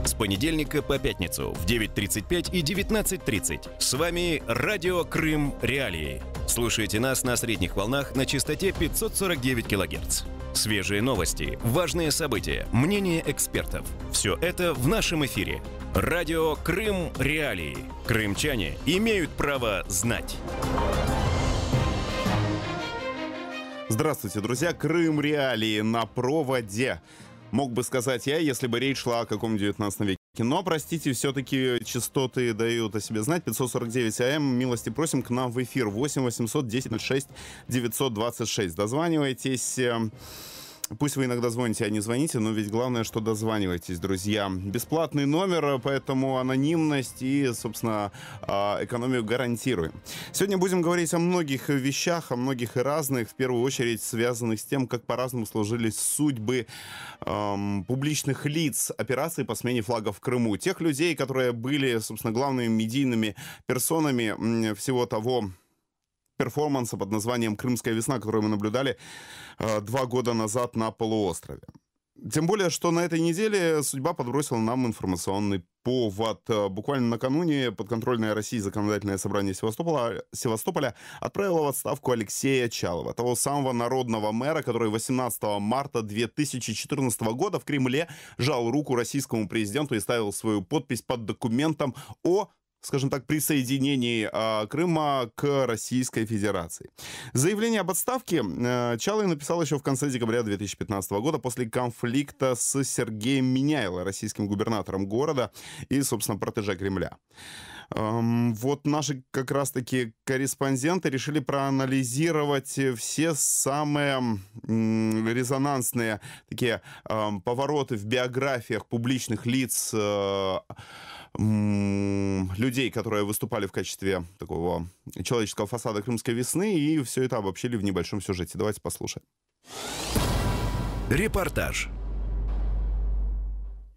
С понедельника по пятницу в 9:35 и 19:30. С вами Радио Крым Реалии. Слушайте нас на средних волнах на частоте 549 кГц. Свежие новости, важные события, мнения экспертов. Все это в нашем эфире. Радио Крым Реалии. Крымчане имеют право знать. Здравствуйте, друзья. Крым Реалии на проводе. Мог бы сказать я, если бы речь шла о каком 19 веке. Но, простите, все-таки частоты дают о себе знать. 549 АМ. Милости просим к нам в эфир. 8 800 10 06 926. Дозванивайтесь. Пусть вы иногда звоните, а не звоните, но ведь главное, что дозванивайтесь, друзья. Бесплатный номер, поэтому анонимность и, собственно, экономию гарантируем. Сегодня будем говорить о многих вещах, о многих и разных, в первую очередь связанных с тем, как по-разному сложились судьбы публичных лиц операции по смене флага в Крыму. Тех людей, которые были, собственно, главными медийными персонами всего того перформанса под названием «Крымская весна», который мы наблюдали 2 года назад на полуострове. Тем более, что на этой неделе судьба подбросила нам информационный повод. Буквально накануне подконтрольное России законодательное собрание Севастополя отправило в отставку Алексея Чалова, того самого народного мэра, который 18 марта 2014 года в Кремле жал руку российскому президенту и ставил свою подпись под документом о, скажем так, присоединении Крыма к Российской Федерации. Заявление об отставке Чалый написал еще в конце декабря 2015 года после конфликта с Сергеем Миняйло, российским губернатором города и, собственно, протеже Кремля. Вот наши как раз-таки корреспонденты решили проанализировать все самые резонансные такие повороты в биографиях публичных лиц, людей, которые выступали в качестве такого человеческого фасада Крымской весны, и все это обобщили в небольшом сюжете. Давайте послушаем. Репортаж.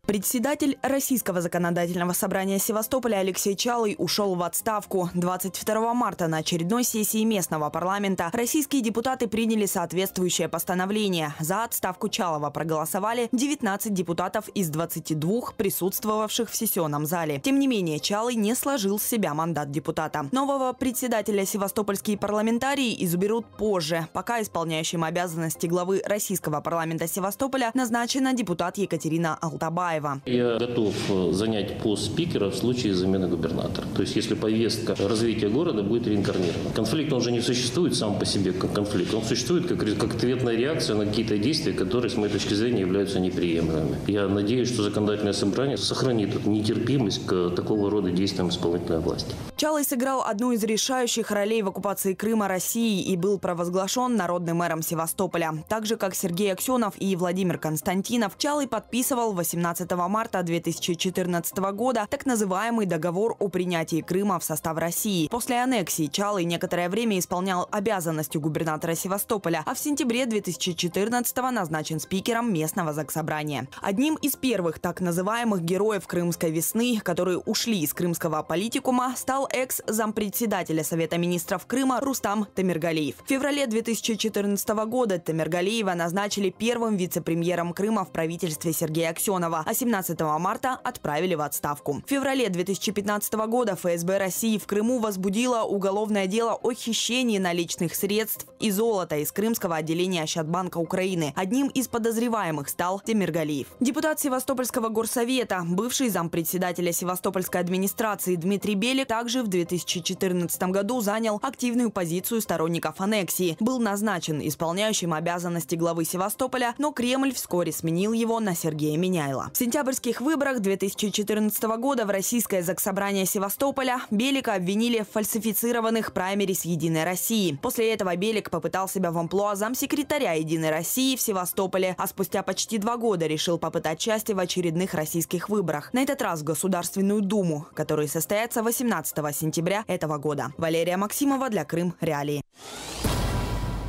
Председатель Российского законодательного собрания Севастополя Алексей Чалый ушел в отставку. 22 марта на очередной сессии местного парламента российские депутаты приняли соответствующее постановление. За отставку Чалова проголосовали 19 депутатов из 22 присутствовавших в сессионном зале. Тем не менее, Чалый не сложил с себя мандат депутата. Нового председателя севастопольские парламентарии изберут позже. Пока исполняющим обязанности главы Российского парламента Севастополя назначена депутат Екатерина Алтабаева. Я готов занять пост спикера в случае замены губернатора. То есть, если повестка развития города будет реинкарнирована. Конфликт, он же не существует сам по себе как конфликт. Он существует как ответная реакция на какие-то действия, которые, с моей точки зрения, являются неприемлемыми. Я надеюсь, что законодательное собрание сохранит нетерпимость к такого рода действиям исполнительной власти. Чалый сыграл одну из решающих ролей в оккупации Крыма России и был провозглашен народным мэром Севастополя. Так же, как Сергей Аксенов и Владимир Константинов, Чалый подписывал 18 марта 2014 года так называемый договор о принятии Крыма в состав России. После аннексии Чалый некоторое время исполнял обязанности губернатора Севастополя, а в сентябре 2014 назначен спикером местного заксобрания. Одним из первых так называемых героев Крымской весны, которые ушли из крымского политикума, стал экс-зампредседателя Совета министров Крыма Рустам Темиргалиев. В феврале 2014 года Темиргалиева назначили первым вице-премьером Крыма в правительстве Сергея Аксенова, а 17 марта отправили в отставку. В феврале 2015 года ФСБ России в Крыму возбудило уголовное дело о хищении наличных средств и золота из крымского отделения Ощадбанка Украины. Одним из подозреваемых стал Темиргалиев. Депутат Севастопольского горсовета, бывший зампредседателя Севастопольской администрации Дмитрий Белик также в 2014 году занял активную позицию сторонников аннексии. Был назначен исполняющим обязанности главы Севастополя, но Кремль вскоре сменил его на Сергея Миняйла. В сентябрьских выборах 2014 года в Российское заксобрание Севастополя Белика обвинили в фальсифицированных праймерис Единой России. После этого Белик попытал себя в амплуа замсекретаря Единой России в Севастополе, а спустя почти 2 года решил попытать счастье в очередных российских выборах. На этот раз в Государственную Думу, которые состоятся 18 сентября этого года. Валерия Максимова для Крым Реалии.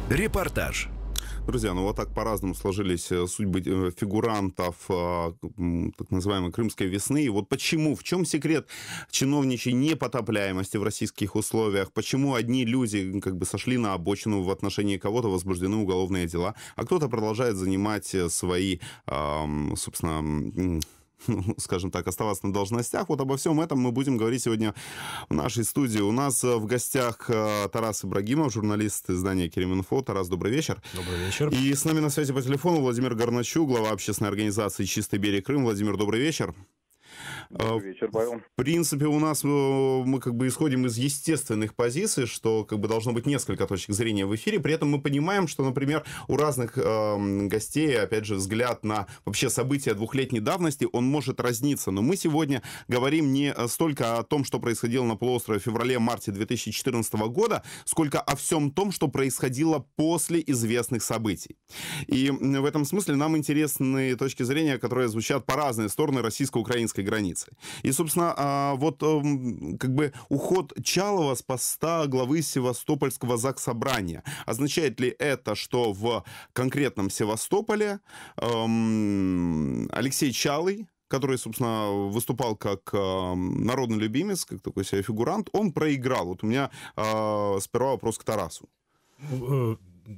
Репортаж. Друзья, ну вот так по-разному сложились судьбы фигурантов так называемой Крымской весны. И вот почему, в чем секрет чиновничьей непотопляемости в российских условиях? Почему одни люди как бы сошли на обочину, в отношении кого-то возбуждены уголовные дела, а кто-то продолжает занимать свои, собственно, скажем так, оставаться на должностях. Вот обо всем этом мы будем говорить сегодня в нашей студии. У нас в гостях Тарас Ибрагимов, журналист издания «Керем-Инфо». Тарас, добрый вечер. Добрый вечер. И с нами на связи по телефону Владимир Горначук, глава общественной организации «Чистый берег Крым». Владимир, добрый вечер. Добрый вечер, Павел. В принципе, у нас мы как бы исходим из естественных позиций, что как бы должно быть несколько точек зрения в эфире. При этом мы понимаем, что, например, у разных гостей, опять же, взгляд на вообще события двухлетней давности, он может разниться. Но мы сегодня говорим не столько о том, что происходило на полуострове в феврале-марте 2014 года, сколько о всем том, что происходило после известных событий. И в этом смысле нам интересны точки зрения, которые звучат по разные стороны российско-украинской границы. И, собственно, вот как бы уход Чалова с поста главы Севастопольского заксобрания. Означает ли это, что в конкретном Севастополе Алексей Чалый, который, собственно, выступал как народный любимец, как такой себе фигурант, он проиграл? Вот у меня сперва вопрос к Тарасу.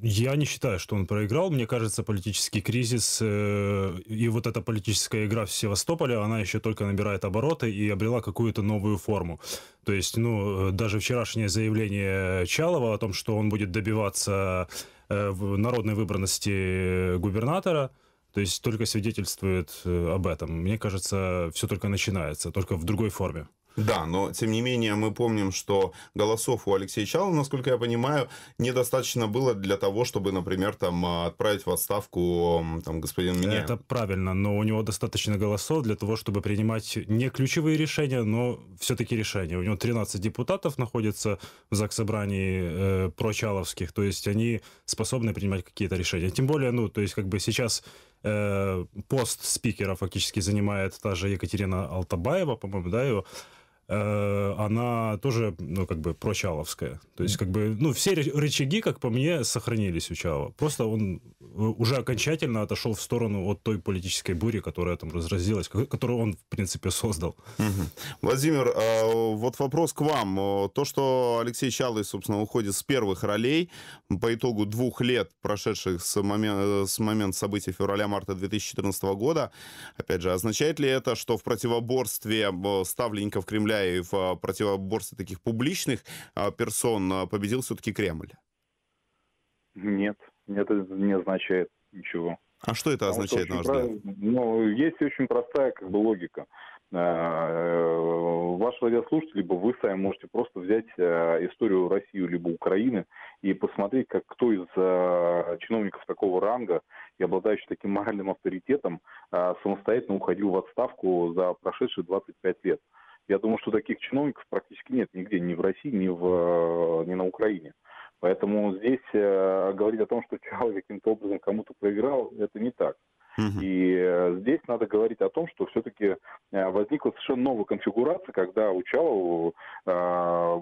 Я не считаю, что он проиграл. Мне кажется, политический кризис и вот эта политическая игра в Севастополе, она еще только набирает обороты и обрела какую-то новую форму. То есть, даже вчерашнее заявление Чалова о том, что он будет добиваться народной выборности губернатора, то есть только свидетельствует об этом. Мне кажется, все только начинается, только в другой форме. Да, но тем не менее мы помним, что голосов у Алексея Чалова, насколько я понимаю, недостаточно было для того, чтобы, например, там отправить в отставку господина Миняева. Это правильно, но у него достаточно голосов для того, чтобы принимать не ключевые решения, но все-таки решения. У него 13 депутатов находится в заксобрании прочаловских, то есть они способны принимать какие-то решения. Тем более, то есть как бы сейчас пост спикера фактически занимает та же Екатерина Алтабаева, по-моему, да, ее. Она тоже, как бы прочаловская. То есть, как бы, все рычаги, как по мне, сохранились у Чалова. Просто он уже окончательно отошел в сторону от той политической бури, которая там разразилась, которую он, в принципе, создал. Угу. Владимир, вот вопрос к вам. То, что Алексей Чалый, собственно, уходит с первых ролей по итогу 2 лет, прошедших с момента событий февраля-марта 2014 года, опять же, означает ли это, что в противоборстве ставленников Кремля и в противоборстве таких публичных персон победил все-таки Кремль? Нет, это не означает ничего. А что это означает, на ваш взгляд? Есть очень простая логика. Ваш радиослушатель, либо вы сами можете просто взять историю России, либо Украины и посмотреть, как кто из чиновников такого ранга и обладающий таким моральным авторитетом самостоятельно уходил в отставку за прошедшие 25 лет. Я думаю, что таких чиновников практически нет нигде, ни в России, ни на Украине. Поэтому здесь говорить о том, что Чалый каким-то образом кому-то проиграл, это не так. И здесь надо говорить о том, что все-таки возникла совершенно новая конфигурация, когда у Чалова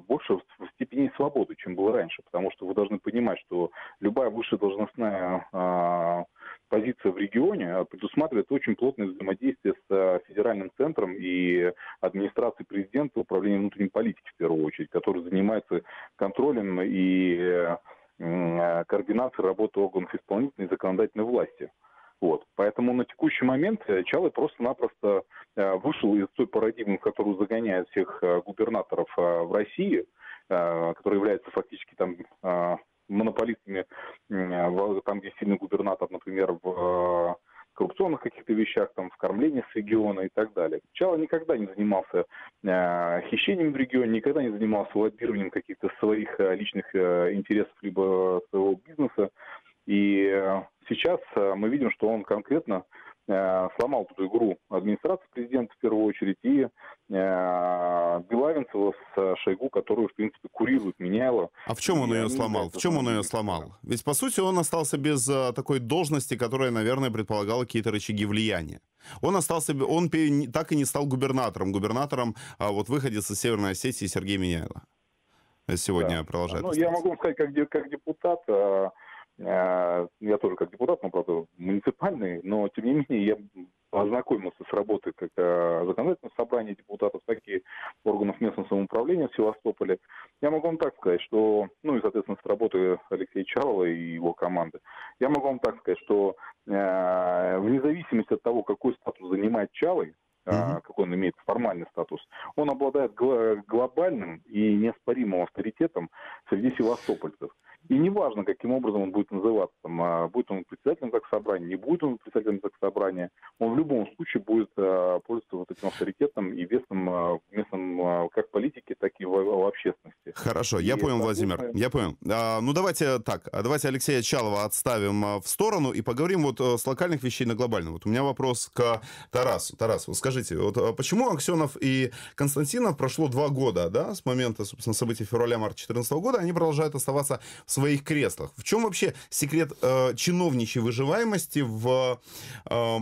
больше в степени свободы, чем было раньше. Потому что вы должны понимать, что любая высшая должностная позиция в регионе предусматривает очень плотное взаимодействие с федеральным центром и администрацией президента, управлением внутренней политики в первую очередь, который занимается контролем и координацией работы органов исполнительной и законодательной власти. Вот. Поэтому на текущий момент Чалый просто-напросто вышел из той парадигмы, в которую загоняют всех губернаторов в России, которые являются фактически там монополистами, там, где сильный губернатор, например, в коррупционных каких-то вещах, там, в кормлении с региона и так далее. Чалый никогда не занимался хищением в регионе, никогда не занимался лоббированием каких-то своих личных интересов либо своего бизнеса. И сейчас мы видим, что он конкретно сломал эту игру администрации президента в первую очередь и Белавинцева с Шойгу, которую, в принципе, курирует Миняйло. А в чем он ее сломал? В чем он ее сломал? Ведь, по сути, он остался без такой должности, которая, наверное, предполагала какие-то рычаги влияния. Он так и не стал губернатором. Губернатором вот выходец из Северной Осетии Сергей Миняйло. Сегодня продолжает. Я могу сказать, как депутат, я тоже как депутат, но, правда, муниципальный, но, тем не менее, я ознакомился с работой как законодательного собрания депутатов, так и органов местного самоуправления в Севастополе. Я могу вам так сказать, что, и, соответственно, с работой Алексея Чалова и его команды, я могу вам так сказать, что вне зависимости от того, какой статус занимает Чалый, какой он имеет формальный статус, он обладает глобальным и неоспоримым авторитетом среди севастопольцев. И неважно, каким образом он будет называться, будет он председателем заксобрания, не будет он председателем заксобрания, он в любом случае будет пользоваться вот этим авторитетом и весом местном как в политике, так и в общественности. Хорошо, я понял, Владимир, я понял. Ну давайте так, давайте Алексея Чалова отставим в сторону и поговорим вот с локальных вещей на глобальном. Вот у меня вопрос к Тарасу. Тарас, вот скажите, вот почему Аксенов и Константинов прошло 2 года, да, с момента, собственно, событий февраля-марта 2014 года, они продолжают оставаться в своих креслах? В чем вообще секрет чиновничьей выживаемости в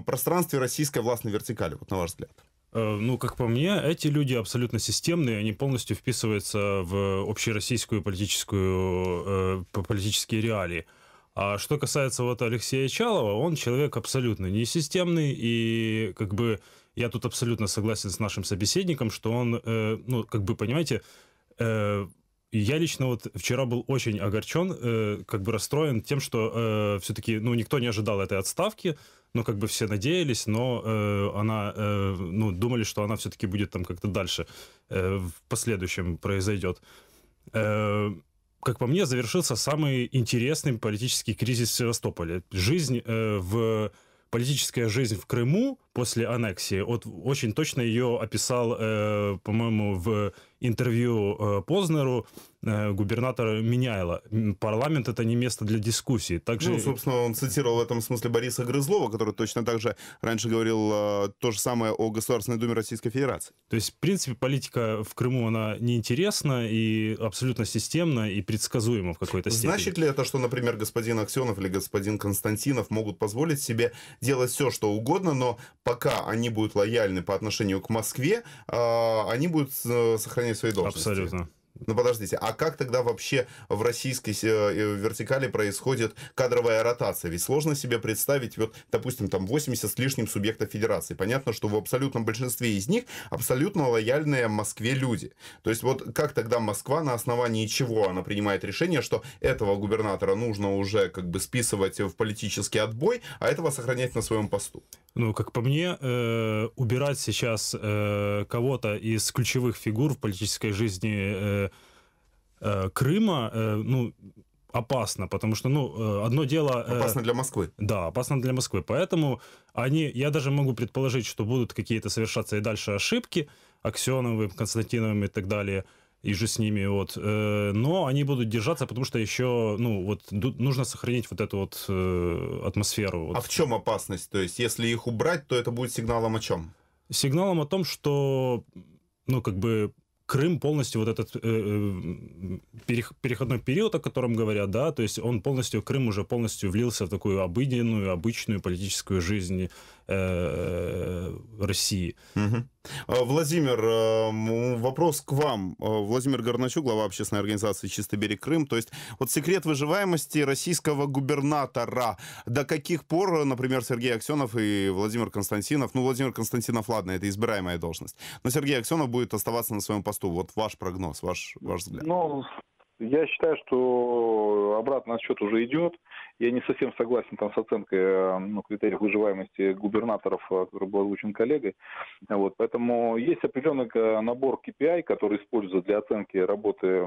пространстве российской властной вертикали, вот на ваш взгляд? Ну, как по мне, эти люди абсолютно системные, они полностью вписываются в общероссийскую политические реалии. А что касается вот Алексея Чалова, он человек абсолютно несистемный, и как бы я тут абсолютно согласен с нашим собеседником, что он, ну, как бы, понимаете, я лично вот вчера был очень огорчен, как бы расстроен тем, что все-таки, ну, никто не ожидал этой отставки, ну, как бы все надеялись, но она, ну, думали, что она все-таки будет там как-то дальше в последующем произойдет. Как по мне, завершился самый интересный политический кризис в Севастополе. Политическая жизнь в Крыму после аннексии, вот очень точно ее описал, по-моему, в интервью Познеру губернатор Меняйло. Парламент — это не место для дискуссий. Также... Ну, собственно, он цитировал в этом смысле Бориса Грызлова, который точно так же раньше говорил то же самое о Государственной Думе Российской Федерации. То есть, в принципе, политика в Крыму, она неинтересна и абсолютно системна и предсказуема в какой-то степени. Значит ли это, что, например, господин Аксенов или господин Константинов могут позволить себе делать все, что угодно, но пока они будут лояльны по отношению к Москве, они будут сохранять свои должности? Абсолютно. Ну, подождите, а как тогда вообще в российской вертикали происходит кадровая ротация? Ведь сложно себе представить, вот, допустим, там 80 с лишним субъектов федерации. Понятно, что в абсолютном большинстве из них абсолютно лояльные Москве люди. То есть вот как тогда Москва, на основании чего она принимает решение, что этого губернатора нужно уже как бы списывать в политический отбой, а этого сохранять на своем посту? Ну, как по мне, убирать сейчас кого-то из ключевых фигур в политической жизни Крыма, ну, опасно, потому что, ну, одно дело... Опасно для Москвы. Да, опасно для Москвы. Поэтому я даже могу предположить, что будут какие-то совершаться и дальше ошибки Аксеновым, Константиновым и так далее, и же с ними, вот. Но они будут держаться, потому что еще, ну, вот, нужно сохранить вот эту вот атмосферу. А в чем опасность? То есть, если их убрать, то это будет сигналом о чем? Сигналом о том, что, ну, как бы, Крым полностью, вот этот переходной период, о котором говорят, да, то есть он полностью, Крым уже полностью влился в такую обыденную, обычную политическую жизнь России. Угу. Владимир, вопрос к вам. Владимир Горначук, глава общественной организации «Чистый берег Крым». То есть вот секрет выживаемости российского губернатора. До каких пор, например, Сергей Аксенов и Владимир Константинов, ну, Владимир Константинов, ладно, это избираемая должность, но Сергей Аксенов будет оставаться на своем посту. Вот ваш прогноз, ваш взгляд. Ну, я считаю, что обратный отсчет уже идет. Я не совсем согласен там с оценкой критериев выживаемости губернаторов, который был озвучен коллегой. Вот, поэтому есть определенный набор KPI, который используется для оценки работы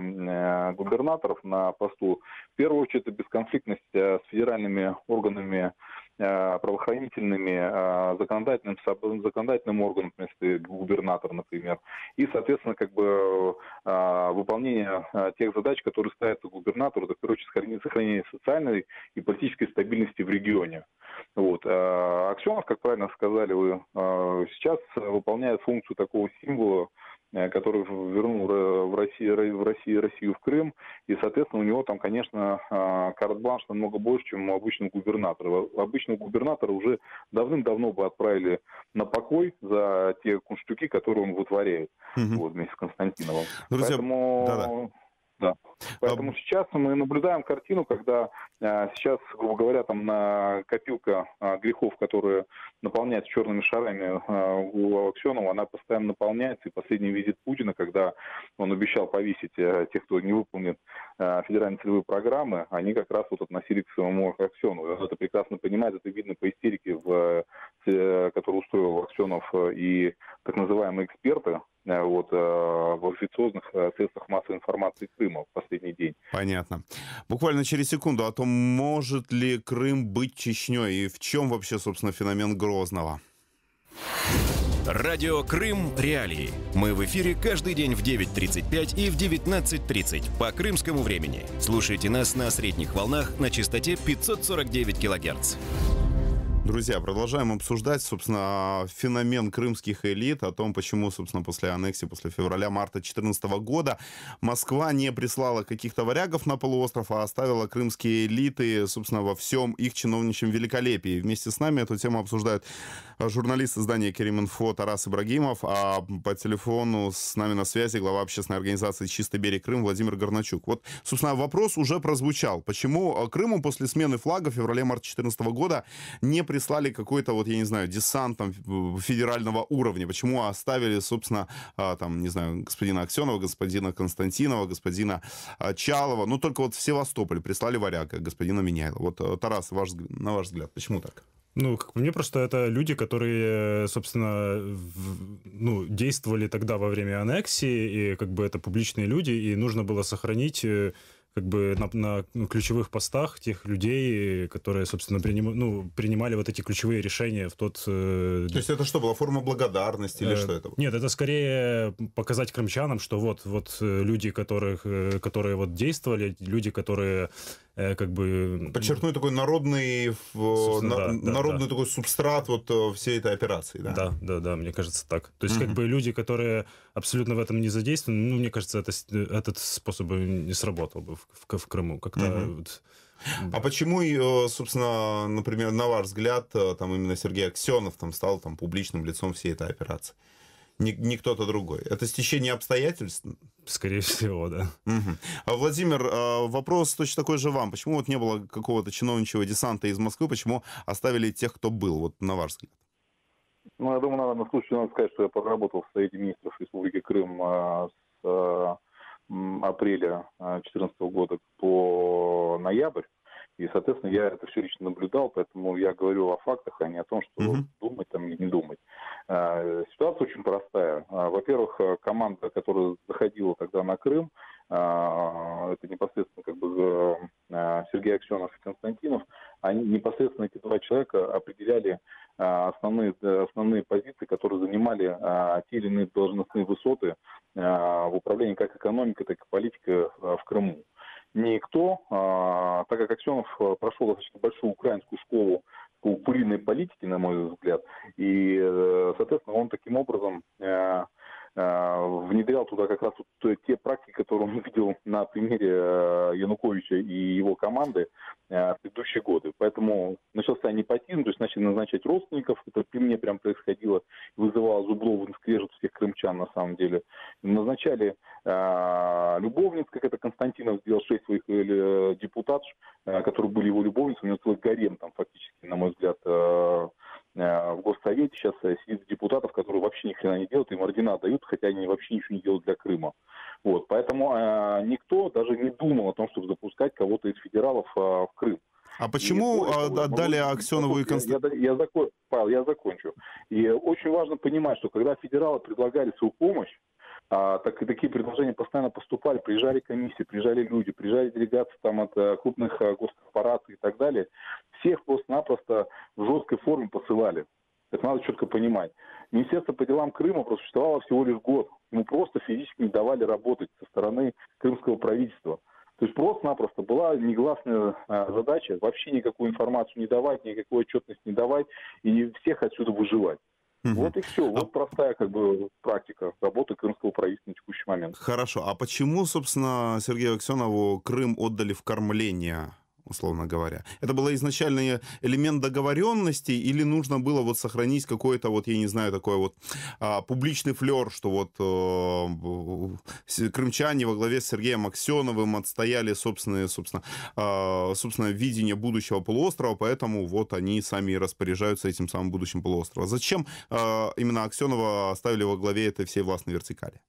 губернаторов на посту. В первую очередь, это бесконфликтность с федеральными органами, правоохранительными, законодательным органом, если губернатор, например, и, соответственно, как бы выполнение тех задач, которые ставятся губернатору, это, в первую очередь, сохранение социальной и политической стабильности в регионе. Вот. Аксенов, как правильно сказали вы, сейчас выполняет функцию такого символа, который вернул в Россию в Крым, и, соответственно, у него там, конечно, карт-бланш намного больше, чем у обычного губернатора. Обычного губернатора уже давным-давно бы отправили на покой за те кунштюки, которые он вытворяет, вот, вместе с Константиновым. Друзья, поэтому... Да. Поэтому сейчас мы наблюдаем картину, когда сейчас, грубо говоря, там копилка грехов, которые наполняются черными шарами у Аксенова, она постоянно наполняется. И последний визит Путина, когда он обещал повесить тех, кто не выполнит федеральные целевые программы, они как раз вот относились к самому Аксенову. Он это прекрасно понимает, это видно по истерике в которую устроил Аксенов и так называемые эксперты в официозных средствах массовой информации Крыма в последний день. Понятно. Буквально через секунду о том, может ли Крым быть Чечней и в чем вообще, собственно, феномен Грозного. Радио «Крым. Реалии». Мы в эфире каждый день в 9:35 и в 19:30 по крымскому времени. Слушайте нас на средних волнах на частоте 549 килогерц. Друзья, продолжаем обсуждать, собственно, феномен крымских элит, о том, почему, собственно, после аннексии, после февраля-марта 2014 года Москва не прислала каких-то варягов на полуостров, а оставила крымские элиты, собственно, во всем их чиновничьем великолепии. Вместе с нами эту тему обсуждают журналист издания «Керим-Инфо» Тарас Ибрагимов, а по телефону с нами на связи глава общественной организации «Чистый берег Крым» Владимир Горначук. Вот, собственно, вопрос уже прозвучал. Почему Крыму после смены флага в феврале-марте 2014 года не прислали какой-то, вот, я не знаю, десант там, федерального уровня? Почему оставили, собственно, там, не знаю, господина Аксенова, господина Константинова, господина Чалова, ну, только вот в Севастополь прислали варяга, господина Меняйлова. Вот, Тарас, на ваш взгляд, почему так? Ну, как по мне, просто это люди, которые, собственно, действовали тогда во время аннексии, и как бы это публичные люди, и нужно было сохранить как бы на ключевых постах тех людей, которые, собственно, принимали вот эти ключевые решения в тот... То есть это что, была форма благодарности или что это? Нет, это скорее показать крымчанам, что вот люди, которые вот действовали, люди, которые как бы... Подчеркну такой народный такой субстрат вот всей этой операции, да? Да, мне кажется так. То есть как бы люди, которые абсолютно в этом не задействованы, мне кажется, этот способ бы не сработал бы в Крыму. Как-то... А почему, собственно, например, на ваш взгляд, там именно Сергей Аксенов там стал там публичным лицом всей этой операции? Не кто-то другой. Это стечение обстоятельств? Скорее всего, да. А, Владимир, вопрос точно такой же вам. Почему вот не было какого-то чиновничьего десанта из Москвы? Почему оставили тех, кто был? Вот на ваш взгляд. Ну, я думаю, на случай надо сказать, что я поработал в Совете министров Республики Крым с апреля 2014 года по ноябрь. И, соответственно, я это все лично наблюдал, поэтому я говорю о фактах, а не о том, что думать там или не думать. Ситуация очень простая. Во-первых, команда, которая заходила тогда на Крым, это непосредственно как бы Сергей Аксенов и Константинов, они непосредственно, эти два человека, определяли основные позиции, которые занимали те или иные должностные высоты в управлении как экономикой, так и политикой в Крыму. Никто, так как Аксенов прошел достаточно большую украинскую школу куриной политики, на мой взгляд, и, соответственно, он таким образом внедрял туда как раз вот те практики, которые он видел на примере Януковича и его команды в предыдущие годы. Поэтому начался непотизм, то есть начали назначать родственников, это при мне прям происходило, вызывало зубровый скрежет всех крымчан на самом деле. Назначали любовниц, как это Константинов сделал, 6 своих депутатов, которые были его любовницами, у него целый гарем там фактически, на мой взгляд, в Госсовете сейчас сидит депутатов, которые вообще ни хрена не делают, им ордена дают, хотя они вообще ничего не делают для Крыма. Вот, поэтому никто даже не думал о том, чтобы запускать кого-то из федералов в Крым. А почему отдали Аксенову и Константинову? Павел, я закончу. И очень важно понимать, что когда федералы предлагали свою помощь, такие предложения постоянно поступали, приезжали комиссии, приезжали люди, приезжали делегации там от крупных госкорпораций и так далее. Всех просто-напросто в жесткой форме посылали. Это надо четко понимать. Министерство по делам Крыма просуществовало всего лишь год. Ему просто физически не давали работать со стороны крымского правительства. То есть просто-напросто была негласная задача вообще никакую информацию не давать, никакую отчетность не давать и всех отсюда выживать. Вот и все. Вот простая как бы практика работы крымского правительства на текущий момент. Хорошо. А почему, собственно, Сергею Аксенову Крым отдали в кормление, условно говоря? Это был изначально элемент договоренности или нужно было вот сохранить какой-то, вот, я не знаю, такой вот публичный флер, что вот крымчане во главе с Сергеем Аксеновым отстояли собственное видение будущего полуострова, поэтому вот они сами распоряжаются этим самым будущим полуостровом. Зачем именно Аксенова оставили во главе этой всей властной вертикали?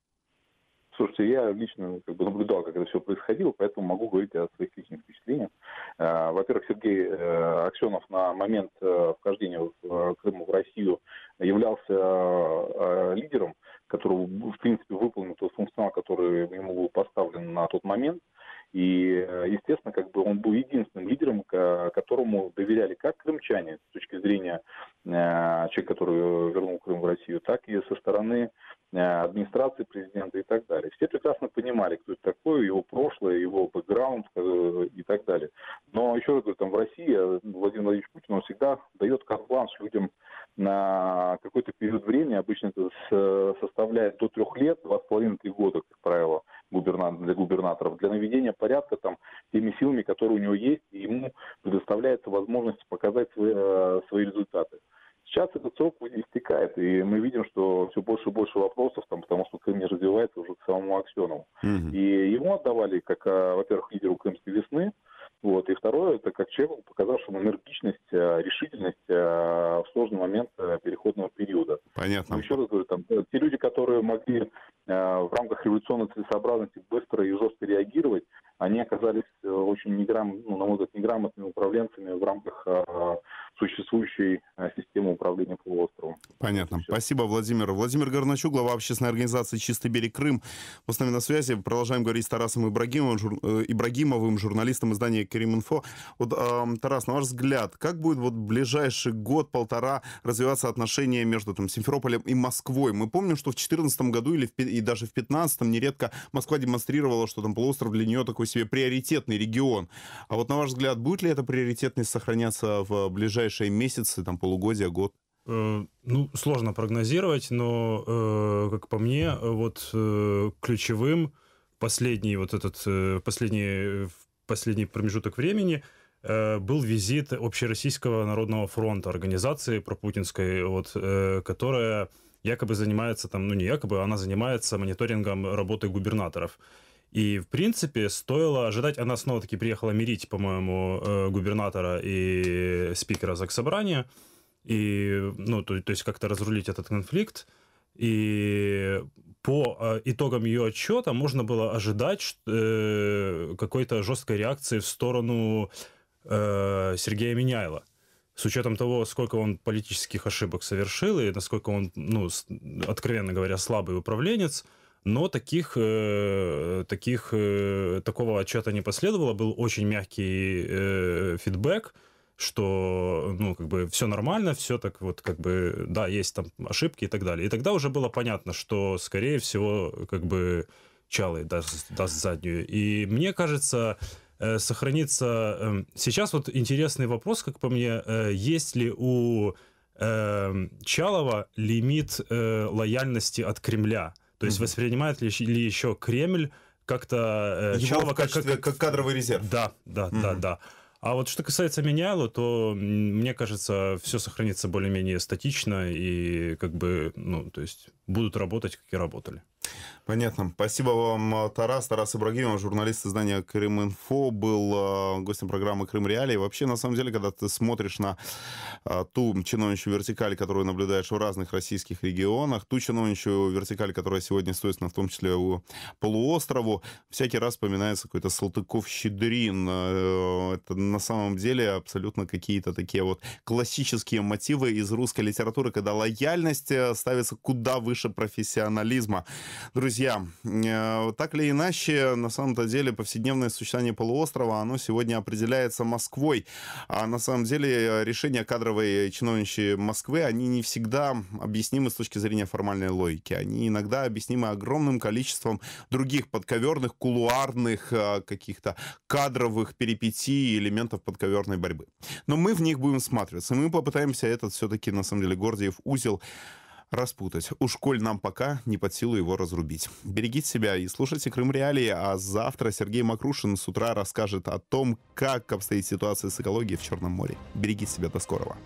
Слушайте, я лично наблюдал, как это все происходило, поэтому могу говорить о своих личных впечатлениях. Во-первых, Сергей Аксенов на момент вхождения Крыма в Россию являлся лидером, который, в принципе, выполнил тот функционал, который ему был поставлен на тот момент. И, естественно, он был единственным лидером, которому доверяли как крымчане с точки зрения человека, который вернул Крым в Россию, так и со стороны администрации президента и так далее. Все прекрасно понимали, кто это такой, его прошлое, его бэкграунд и так далее. Но еще раз говорю, в России Владимир Владимирович Путин, он всегда дает карт-бланш людям на какой-то период времени, обычно это составляет до 3 лет, 2,5-3 года, как правило, для губернаторов, для наведения порядка теми силами, которые у него есть, и ему предоставляется возможность показать свои результаты. Сейчас этот срок истекает, и мы видим, что все больше и больше вопросов, потому что Крым не развивается уже к самому Аксенову. И ему отдавали, как, во-первых, лидеру Крымской весны, и второе, это как человеку, показавшему энергичность, решительность в сложный момент переходного периода. Понятно. Но еще раз говорю, те люди, которые могли в рамках революционной целесообразности быстро и жестко реагировать, они оказались очень на мой взгляд, неграмотными управленцами в рамках существующей системы управления полуостровом. Понятно. Спасибо, Владимир. Владимир Горначук, глава общественной организации «Чистый берег Крым». Мы с нами на связи. Продолжаем говорить с Тарасом Ибрагимовым, журналистом издания Крим.Инфо. Тарас, на ваш взгляд, как будет в ближайший год-полтора развиваться отношения между Симферополем и Москвой? Мы помним, что в 2014 году и даже в 2015 нередко Москва демонстрировала, что полуостров для нее такой себе приоритетный регион. А на ваш взгляд, будет ли эта приоритетность сохраняться в ближайшие месяцы, полугодия, год? Сложно прогнозировать, но, как по мне, ключевым последний промежуток времени был визит Общероссийского народного фронта, организации пропутинской, которая якобы занимается, она занимается мониторингом работы губернаторов. И, в принципе, стоило ожидать... Она снова-таки приехала мирить, по-моему, губернатора и спикера Заксобрания, и, то есть как-то разрулить этот конфликт. И по итогам ее отчета можно было ожидать какой-то жесткой реакции в сторону Сергея Миняйла. С учетом того, сколько он политических ошибок совершил, и насколько он, откровенно говоря, слабый управленец, но такого отчета не последовало. Был очень мягкий фидбэк, что, все нормально, все так да, есть ошибки и так далее. И тогда уже было понятно, что, скорее всего, Чалый даст заднюю. И мне кажется, сохранится... Сейчас интересный вопрос, как по мне, есть ли у Чалова лимит лояльности от Кремля? То есть воспринимает ли еще Кремль как-то Чалова как кадровый резерв? Да. А что касается Миняйла, то, мне кажется, все сохранится более-менее статично и то есть будут работать, как и работали. Понятно. Спасибо вам, Тарас. Тарас Ибрагимов, журналист издания Крим.Инфо, был гостем программы «Крым Реалии». Вообще, на самом деле, когда ты смотришь на ту чиновничью вертикаль, которую наблюдаешь в разных российских регионах, ту чиновничью вертикаль, которая сегодня стоит, в том числе у полуострову, всякий раз вспоминается какой-то Салтыков-Щедрин. Это на самом деле абсолютно какие-то такие классические мотивы из русской литературы, когда лояльность ставится куда выше профессионализма. Друзья, так или иначе, на самом-то деле повседневное существование полуострова, оно сегодня определяется Москвой. А на самом деле решения кадровой чиновничьей Москвы, они не всегда объяснимы с точки зрения формальной логики. Они иногда объяснимы огромным количеством других подковерных, кулуарных, каких-то кадровых перипетий и элементов подковерной борьбы. Но мы в них будем всматриваться. Мы попытаемся этот все-таки, на самом деле, Гордиев узел распутать. Уж коль нам пока не под силу его разрубить. Берегите себя и слушайте Крым Реалии, а завтра Сергей Макрушин с утра расскажет о том, как обстоит ситуация с экологией в Черном море. Берегите себя, до скорого.